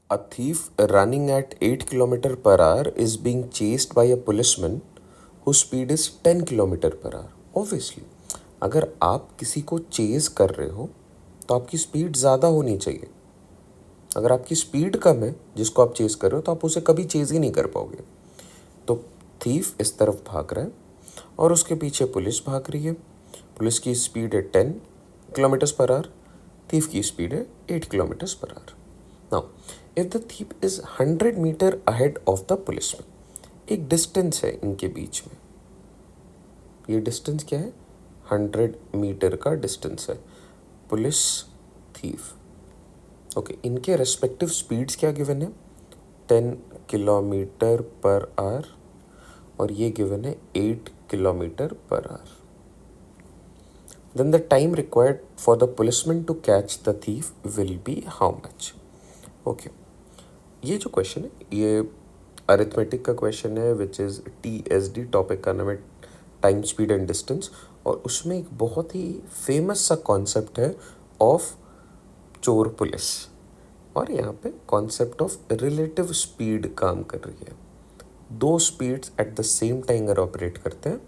A thief running at 8 kilometer per hour is being chased by a policeman whose speed is 10 kilometer per hour. Obviously, अगर आप किसी को chase कर रहे हो तो आपकी स्पीड ज़्यादा होनी चाहिए. अगर आपकी स्पीड कम है जिसको आप चेज कर रहे हो तो आप उसे कभी चेज ही नहीं कर पाओगे. तो थीफ इस तरफ भाग रहा है और उसके पीछे पुलिस भाग रही है. पुलिस की स्पीड है 10 किलोमीटर्स पर आवर, थीफ की स्पीड है 8 kilometres per hour. Now if the thief is 100 metre ahead of the policeman, एक डिस्टेंस है इनके बीच में. ये डिस्टेंस क्या है? 100 मीटर का डिस्टेंस है. Police, thief. ओके, इनके रेस्पेक्टिव स्पीड्स क्या गिवन है? 10 किलोमीटर पर आवर और ये गिवन है 8 kilometre per our. Then the time required for the policeman to catch the thief will be how much? Okay. ये जो क्वेश्चन है ये अरिथमेटिक का क्वेश्चन है विच इज़ TSD, टॉपिक का नाम है टाइम, स्पीड एंड डिस्टेंस. और उसमें एक बहुत ही फेमस सा कॉन्सेप्ट है ऑफ चोर पुलिस. और यहाँ पे कॉन्सेप्ट ऑफ रिलेटिव स्पीड काम कर रही है. दो speeds at the same time अगर ऑपरेट करते हैं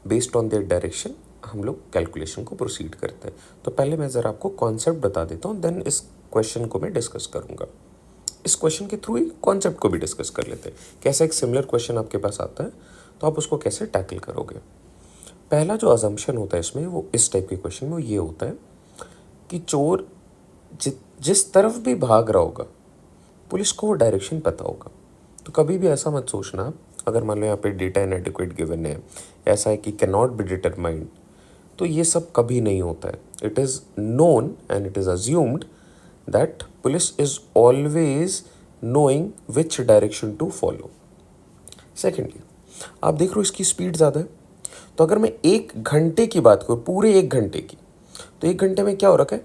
बेस्ड ऑन देयर डायरेक्शन, हम लोग कैलकुलेशन को प्रोसीड करते हैं. तो पहले मैं ज़रा आपको कॉन्सेप्ट बता देता हूँ, देन इस क्वेश्चन को मैं डिस्कस करूँगा. इस क्वेश्चन के थ्रू ही कॉन्सेप्ट को भी डिस्कस कर लेते हैं. कैसा एक सिमिलर क्वेश्चन आपके पास आता है तो आप उसको कैसे टैकल करोगे. पहला जो अजम्पशन होता है इसमें, वो इस टाइप के क्वेश्चन में ये होता है कि चोर जिस तरफ भी भाग रहा होगा पुलिस को वो डायरेक्शन पता होगा. तो कभी भी ऐसा मत सोचना, अगर मान लो यहाँ पे डेटा इनएडिक्वेट गिवन है, ऐसा है कि कैन नॉट बी डिटरमाइंड, तो ये सब कभी नहीं होता है. It is known and it is assumed that police is always knowing which direction to follow. Secondly, आप देख रहे हो इसकी स्पीड ज़्यादा है. तो अगर मैं 1 घंटे की बात करूँ, पूरे 1 घंटे की, तो 1 घंटे में क्या हो रखा है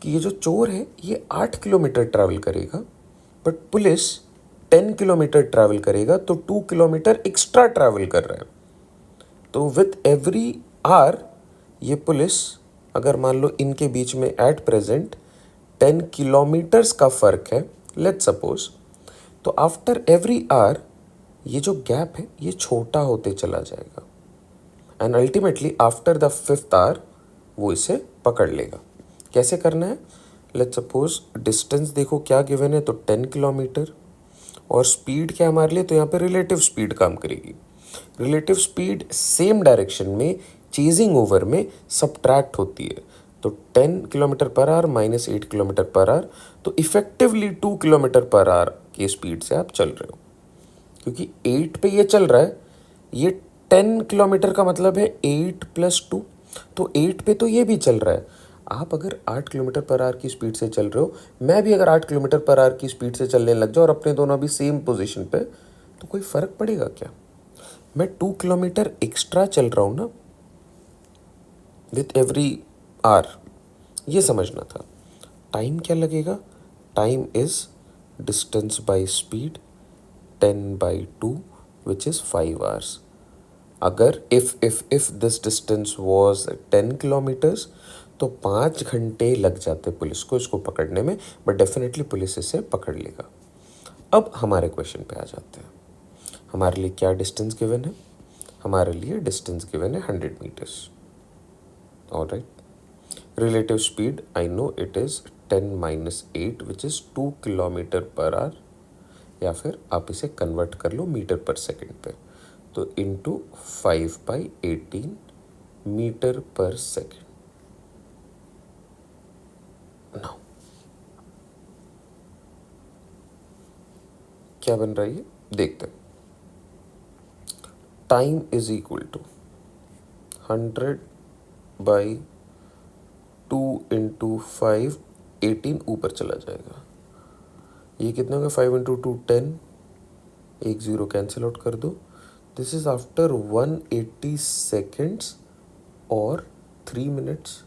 कि ये जो चोर है ये 8 किलोमीटर ट्रैवल करेगा, बट पुलिस 10 किलोमीटर ट्रैवल करेगा, तो 2 किलोमीटर एक्स्ट्रा ट्रैवल कर रहा है. तो विथ एवरी आवर ये पुलिस, अगर मान लो इनके बीच में एट प्रेजेंट 10 किलोमीटर्स का फ़र्क है, लेट्स सपोज, तो आफ्टर एवरी आवर ये जो गैप है ये छोटा होते चला जाएगा and ultimately after the 5th hour वो इसे पकड़ लेगा. कैसे करना है? लेट्स सपोज डिस्टेंस देखो क्या गिवन है, तो 10 किलोमीटर, और स्पीड क्या हमारे लिए, तो यहाँ पे रिलेटिव स्पीड काम करेगी. रिलेटिव स्पीड सेम डायरेक्शन में चेजिंग ओवर में सब्ट्रैक्ट होती है. तो 10 kilometre per our minus 8 kilometre per our, तो इफेक्टिवली 2 किलोमीटर पर आवर की स्पीड से आप चल रहे हो. क्योंकि 8 पे ये चल रहा है, ये 10 किलोमीटर का मतलब है 8 + 2, तो 8 पे तो ये भी चल रहा है. आप अगर 8 किलोमीटर पर आवर की स्पीड से चल रहे हो, मैं भी अगर 8 किलोमीटर पर आवर की स्पीड से चलने लग जाओ और अपने दोनों अभी सेम पोजीशन पे, तो कोई फ़र्क पड़ेगा क्या? मैं 2 किलोमीटर एक्स्ट्रा चल रहा हूँ ना विथ एवरी आवर, ये समझना था. टाइम क्या लगेगा? Time is distance by speed 10/2 which is 5 hours. अगर if this distance was 10 kilometers तो 5 घंटे लग जाते पुलिस को इसको पकड़ने में, बट डेफिनेटली पुलिस इसे पकड़ लेगा. अब हमारे क्वेश्चन पे आ जाते हैं. हमारे लिए क्या डिस्टेंस गिवन है? हमारे लिए डिस्टेंस गिवन है 100 metres. Alright, relative speed I know it is 10 - 8 which is 2 kilometre per hour, या फिर आप इसे कन्वर्ट कर लो मीटर पर सेकेंड पे, तो इंटू 5/18 मीटर पर सेकेंड. नाउ क्या बन रहा है ये देखते हैं. टाइम इज इक्वल टू 100/2 × 5, 18 ऊपर चला जाएगा. ये कितने होगा? 5 × 2 10, एक ज़ीरो कैंसिल आउट कर दो. दिस इज आफ्टर 180 सेकेंड्स और 3 minutes.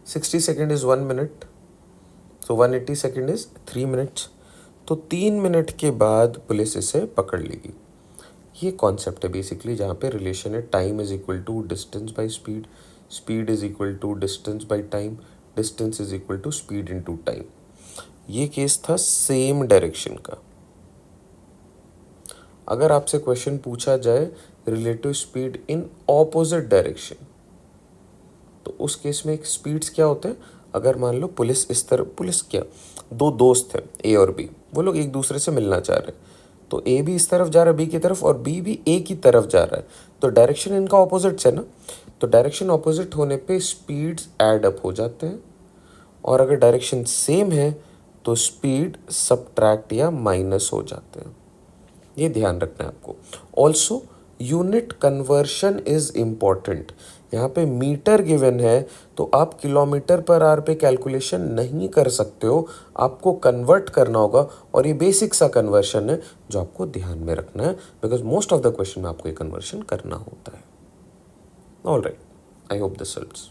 60 second is 1 minute, so 180 second is 3 minutes. तो 3 मिनट के बाद पुलिस इसे पकड़ लेगी. ये कॉन्सेप्ट है बेसिकली जहाँ पे रिलेशन है time is equal to distance by speed, speed is equal to distance by time, distance is equal to speed into time. ये केस था सेम डायरेक्शन का। अगर आपसे क्वेश्चन पूछा जाए relative speed in opposite direction, तो उस केस में एक स्पीड्स क्या होते हैं, अगर मान लो पुलिस क्या, दो दोस्त हैं ए और बी, वो लोग एक दूसरे से मिलना चाह रहे हैं, तो ए भी इस तरफ जा रहा है बी की तरफ और बी भी ए की तरफ जा रहा है, तो डायरेक्शन इनका ऑपोजिट है ना, तो डायरेक्शन ऑपोजिट होने पे स्पीड्स ऐड अप हो जाते हैं, और अगर डायरेक्शन सेम है तो स्पीड सबट्रैक्ट या माइनस हो जाते हैं। ये ध्यान रखना है आपको। Also unit conversion is important. यहाँ पे मीटर गिवन है तो आप किलोमीटर पर आवर पे कैलकुलेशन नहीं कर सकते हो, आपको कन्वर्ट करना होगा, और ये बेसिक सा कन्वर्शन है जो आपको ध्यान में रखना है, because most of the question में आपको ये कन्वर्शन करना होता है। All right, I hope this helps.